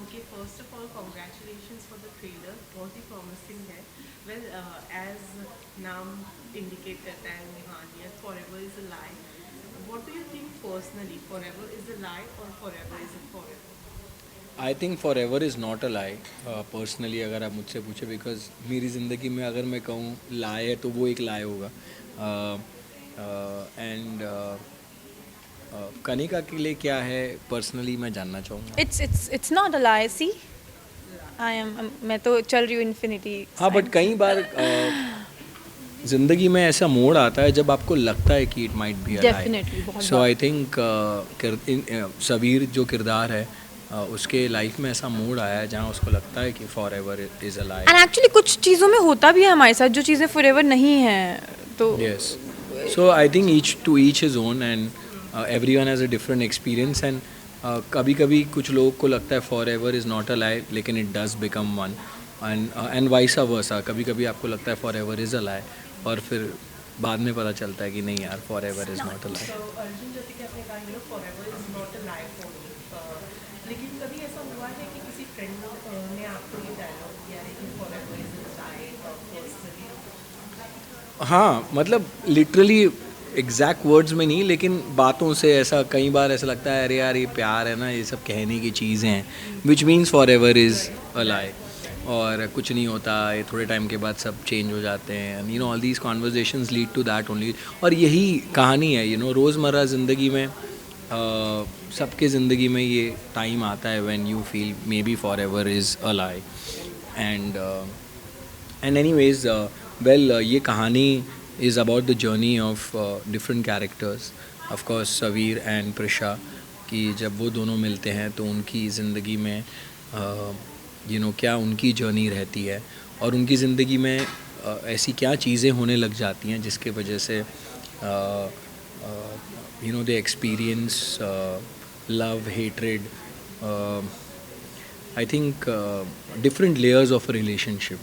Okay, first of all, congratulations for the trailer. बहुत ही promising है. Well, as नाम indicate करता है निहानियत, forever is a lie. What do you think personally? Forever is a lie or forever is a forever? I think for ever is not a lie personally, अगर आप मुझसे पूछे, because मेरी ज़िंदगी में अगर मैं कहूँ लाई है तो वो एक लाई होगा. एंड कनिका के लिए क्या है पर्सनली मैं जानना चाहूँगा. It's not a lie. See, मैं तो चल रही हूँ इन्फिनिटी हाँ, बट कई बार ज़िंदगी में ऐसा मोड़ आता है जब आपको लगता है कि it might be a lie. Definitely बहुत सो आई थिंक सबीर जो किरदार है उसके लाइफ में ऐसा मोड़ आया है जहाँ उसको लगता है कि for ever is a lie. And actually कुछ चीज़ों में होता भी है हमारे साथ जो चीज़ें फॉरएवर नहीं हैं तो Yes. So I think each to each his own, and everyone has a different experience. And कभी कभी कुछ लोगों को लगता है forever is not a lie, लेकिन it does become one. And vice versa. कभी कभी आपको लगता है forever is a lie, और फिर बाद में पता चलता है कि नहीं यार, forever is not a lie. So Arjun जैसे कि आपने कहा, forever is not a lie for me. लेकिन कभी ऐसा हुआ है कि किसी फ्रेंड ने आपको ये डायलॉग दिया है कि forever is a lie personally? हाँ, मतलब लिटरली एग्जैक्ट वर्ड्स में नहीं, लेकिन बातों से ऐसा कई बार ऐसा लगता है, अरे यार ये प्यार है ना, ये सब कहने की चीज़ें हैं, which means forever is a lie. और कुछ नहीं होता, ये थोड़े टाइम के बाद सब चेंज हो जाते हैं. And all these conversations lead to that only. और यही कहानी है, रोज़मर्रा ज़िंदगी में सबके ज़िंदगी में ये टाइम आता है when you feel maybe forever is a lie. And anyways, well, ये कहानी is about the journey of different characters. Of course Savir and Prisha, कि जब वो दोनों मिलते हैं तो उनकी ज़िंदगी में क्या उनकी जर्नी रहती है, और उनकी ज़िंदगी में ऐसी क्या चीज़ें होने लग जाती हैं जिसके वजह से they experience love, hatred, I think different layers of relationship.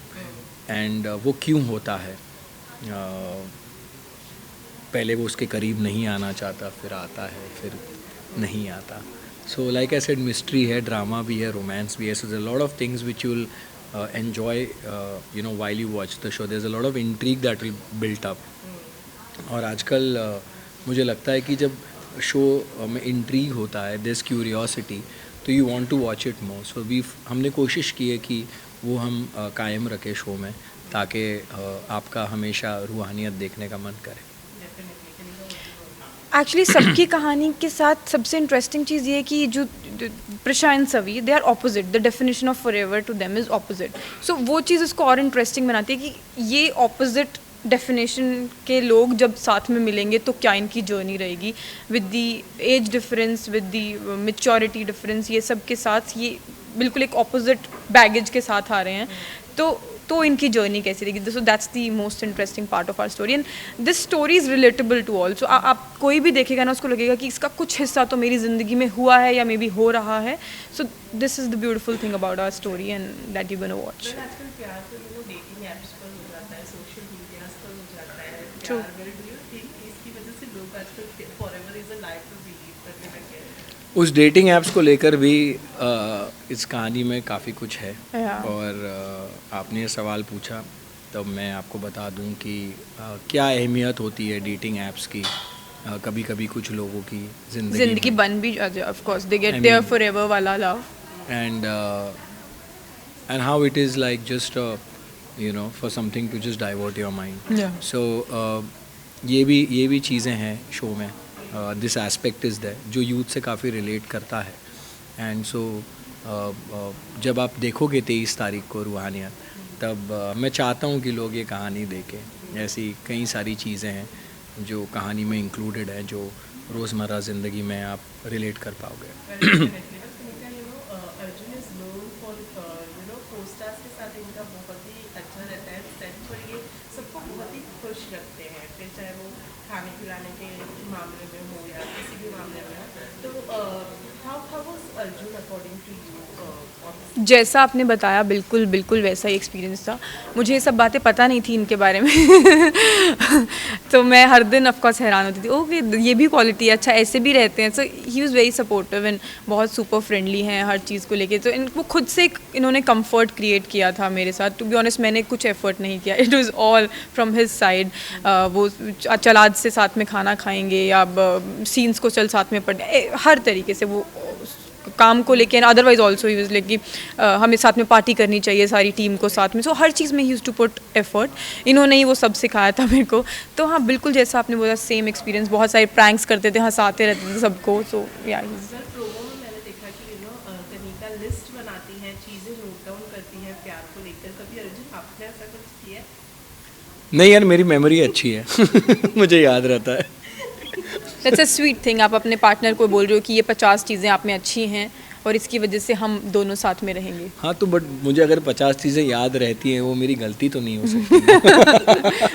And वो क्यों होता है, पहले वो उसके करीब नहीं आना चाहता, फिर आता है, फिर नहीं आता. So like I said, mystery है, ड्रामा भी है, रोमांस भी है. So there lot of things which you will enjoy while you watch the show. There is a lot of intrigue that will built up. और आजकल मुझे लगता है कि जब शो में इंट्रीग होता है, दिस क्यूरियोसिटी, तो you want to watch it more. So हमने कोशिश की है कि वो हम कायम रखें शो में, ताकि आपका हमेशा रूहानियत देखने का मन करे. एक्चुअली सबकी कहानी के साथ सबसे इंटरेस्टिंग चीज़ ये है कि जो Prisha and Savi, they are opposite. The definition of forever to them is opposite. So वो चीज़ इसको और इंटरेस्टिंग बनाती है कि ये ऑपोजिट डेफिनेशन के लोग जब साथ में मिलेंगे तो क्या इनकी जर्नी रहेगी, with the age difference, with the maturity difference, ये सब के साथ ये बिल्कुल एक ऑपोजिट बैगेज के साथ आ रहे हैं. तो इनकी जर्नी कैसी रहेगी. So that's the most interesting part of our story. And this story is relatable to all. So आप कोई भी देखेगा ना, उसको लगेगा कि इसका कुछ हिस्सा तो मेरी ज़िंदगी में हुआ है या मे बी हो रहा है. So this is the beautiful thing about our story and that you gonna watch. आजकल प्यार तो डेटिंग एप्स पर हो जाता है, सोशल मीडियाज पर हो जाता है True. प्यार. वेल, डू यू थिंक इसकी वजह से लोग आजकल फॉरएवर इज अ लाई पर बिलीव करने लगे हैं? उस डेटिंग ऐप्स को लेकर भी इस कहानी में काफ़ी कुछ है. Yeah. और आपने ये सवाल पूछा, तब मैं आपको बता दूं कि क्या अहमियत होती है डेटिंग ऐप्स की कभी कभी कुछ लोगों की जिंदगी ज़िंदगी बन भी of course they get I there mean- forever वाला love. And how it is like just for something to just divert your mind. Yeah. So ये भी चीज़ें हैं शो में. दिस एस्पेक्ट इज़ दैट जो यूथ से काफ़ी रिलेट करता है. एंड सो जब आप देखोगे 23 तारीख को रूहानियत, तब मैं चाहता हूँ कि लोग ये कहानी देखें. ऐसी कई सारी चीज़ें हैं जो कहानी में इंक्लूडेड है, जो रोज़मर्रा ज़िंदगी में आप रिलेट कर पाओगे. अर्जुन इज नोन फॉर को-स्टार्स के साथ इनका बहुत ही अच्छा रहता है. सेट पर ये सबको बहुत ही खुश रखते हैं, फिर चाहे वो खाने खिलाने के मामले में हो या किसी भी मामले में हो. तो how was Arjun according to you? जैसा आपने बताया बिल्कुल बिल्कुल वैसा ही एक्सपीरियंस था। मुझे ये सब बातें पता नहीं थी इनके बारे में तो मैं हर दिन ऑफकोर्स हैरान होती थी, ओके ये भी क्वालिटी है, अच्छा ऐसे भी रहते हैं। So he was very supportive and बहुत सुपर फ्रेंडली हैं हर चीज़ को लेके। तो इनको खुद से इन्होंने कंफर्ट क्रिएट किया था मेरे साथ। टू बी ऑनेस्ट मैंने कुछ एफर्ट नहीं किया, it was all from his side. वो चल आज से साथ में खाना खाएंगे या सीन्स को चल साथ में पढ़, हर तरीके से वो काम को लेके, otherwise also he was like कि हमें साथ में पार्टी करनी चाहिए सारी टीम को साथ में। सो हर चीज़ में ही यूज्ड टू पुट एफर्ट। इन्होंने ही वो सब सिखाया था मेरे को। तो हाँ बिल्कुल जैसा आपने बोला सेम एक्सपीरियंस। बहुत सारे प्रैंक्स करते थे, हंसाते रहते थे सबको। सो या सर प्रोमो में मैंने देखा कि कनिका लिस्ट बनाती हैं, चीज़ें नोट डाउन करती हैं प्यार को लेकर। कभी अर्जुन आपने ऐसा कुछ किया है? नहीं यार, मेरी मेमोरी अच्छी है मुझे याद रहता है। That's a sweet thing. आप अपने पार्टनर को बोल रहे हो कि ये 50 चीज़ें आप में अच्छी हैं और इसकी वजह से हम दोनों साथ में रहेंगे। हाँ तो बट मुझे अगर 50 चीज़ें याद रहती हैं वो मेरी गलती तो नहीं हो सकती।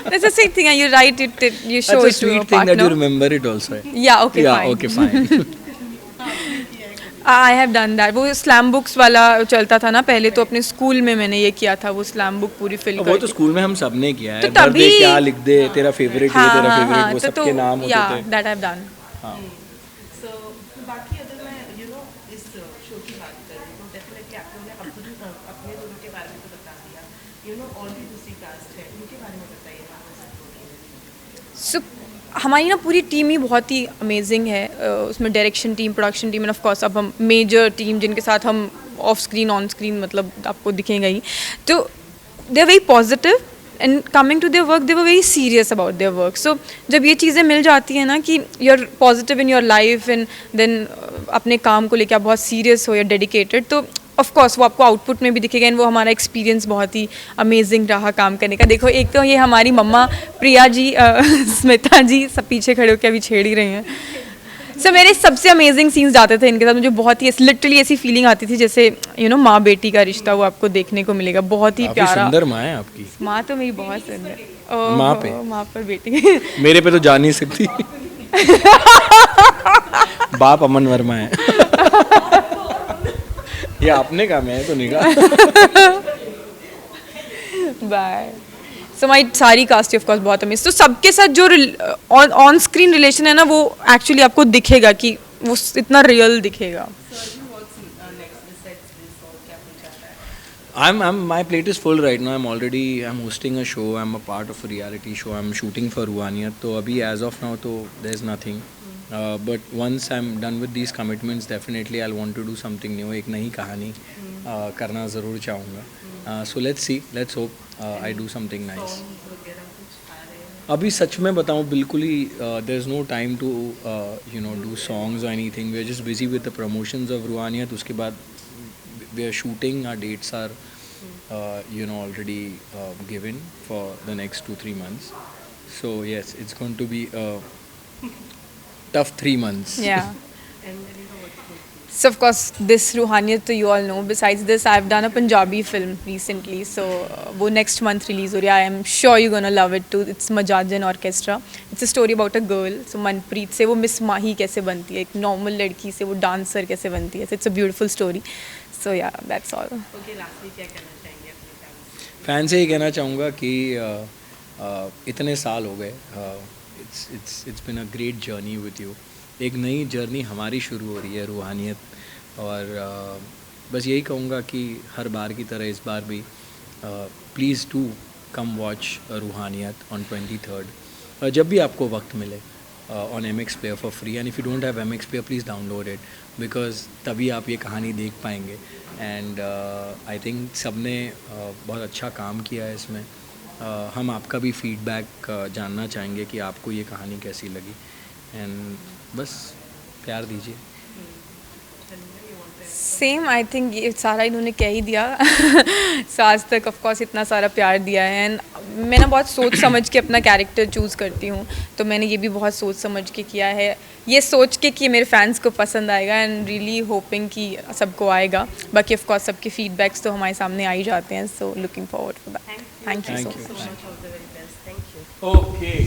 That's a sweet thing, you write it, you show That's a it to your sweet thing that you partner. remember it also. या okay Yeah, fine, okay, fine. I have done that. वो slam books वाला चलता था ना पहले, तो अपने school में मैंने ये किया था, वो स्लैम बुक पूरी फिल वो तो कर। स्कूल में हम सब ने किया है। तो भर दे तभी- क्या लिख दे, तेरा फेवरेट ये, हाँ तेरा हाँ फेवरेट हाँ, वो, सबके नाम होते या थे। That I have done. हाँ सो बाकी अगर मैं इस शो की बात करूँ तो डेफिनेटली आप लोगों ने अपने दोनों के बारे में तो बता दिया। और भी दूसरी कास्ट है, उनके बारे में बताइए ना। सो हमारी ना पूरी टीम ही बहुत ही अमेजिंग है। उसमें direction team, production team end of course अब हम मेजर टीम जिनके साथ हम ऑफ स्क्रीन ऑन स्क्रीन मतलब आपको दिखेंगे ही। तो they are very positive and coming to their work they were very serious about their work. So जब ये चीज़ें मिल जाती हैं ना कि you are positive in your life and then अपने काम को लेकर आप बहुत सीरियस हो या डेडिकेटेड, तो ऑफ कोर्स वो आपको आउटपुट में भी दिखेगा। एंड वो हमारा एक्सपीरियंस बहुत ही अमेजिंग रहा काम करने का। देखो एक तो ये हमारी मम्मा प्रिया जी स्मिता जी सब पीछे खड़े होकर अभी छेड़ ही रही हैं। सो मेरे सबसे अमेजिंग सीन्स जाते थे इनके साथ। मुझे बहुत ही लिटरली ऐसी फीलिंग आती थी जैसे माँ बेटी का रिश्ता वो आपको देखने को मिलेगा। बहुत ही काफी प्यारा। सुंदर माँ है आपकी। माँ तो मेरी बहुत सुंदर। माँ पे? माँ पर बेटी मेरे पे तो जा नहीं सकती। बाप अमन वर्मा है। ये आपने कहा, मैं तो नहीं कहा। बाय। सो माई सारी कास्ट ऑफ कोर्स बहुत अमेजिंग। तो सबके साथ जो ऑन स्क्रीन रिलेशन है ना वो एक्चुअली आपको दिखेगा कि वो इतना रियल दिखेगा। My plate is full right now. I'm hosting a show. I'm a part of a reality show. I'm shooting for Ruhaniyat. तो अभी as of now तो there's nothing. But once I'm done with these commitments, definitely I'll want to do something new. एक नई कहानी करना ज़रूर चाहूँगा. So let's see. Let's hope I do something nice. अभी सच में बताऊँ बिल्कुल ही there's no time to do songs or anything. We're just busy with the promotions of Ruhaniyat. उसके बाद we are shooting. Our dates are already given for the next 2-3 months. So yes, it's going to be a tough 3 months. Yeah. So of course this Ruhaniyat तो you all know. Besides this I've done a Punjabi film recently. So वो next month release हो रही है. I am sure you're gonna love it too. It's Majajan Orchestra. It's a story about a girl. So Manpreet से वो miss माही कैसे बनती है, एक नॉर्मल लड़की से वो डांसर कैसे बनती है. So it's a beautiful story. So yeah, that's all. Okay, lastly क्या कहना चाहेंगे अपने फैंस? फैन से ही कहना चाहूँगा कि इतने साल हो गए. It's been a great journey with you. एक नई जर्नी हमारी शुरू हो रही है रूहानियत. और बस यही कहूँगा कि हर बार की तरह इस बार भी please do come watch Ruhaniyat on 23rd. जब भी आपको वक्त मिले on MX Player for free. And if you don't have MX Player, please download it because तभी आप ये कहानी देख पाएंगे. And I think सबने बहुत अच्छा काम किया है इसमें. हम आपका भी फीडबैक जानना चाहेंगे कि आपको ये कहानी कैसी लगी. एंड बस प्यार दीजिए. सेम आई थिंक ये सारा इन्होंने कह ही दिया. So, आज तक ऑफ कोर्स इतना सारा प्यार दिया है. एंड मैं ना बहुत सोच समझ के अपना कैरेक्टर चूज़ करती हूँ. तो मैंने ये भी बहुत सोच समझ के किया है, ये सोच के कि मेरे फैंस को पसंद आएगा. एंड रियली होपिंग कि सबको आएगा. बाकी ऑफ कोर्स सबके फीडबैक्स तो हमारे सामने आ ही जाते हैं. So looking forward for that. Thank you so much. All the very best. Thank you. Okay.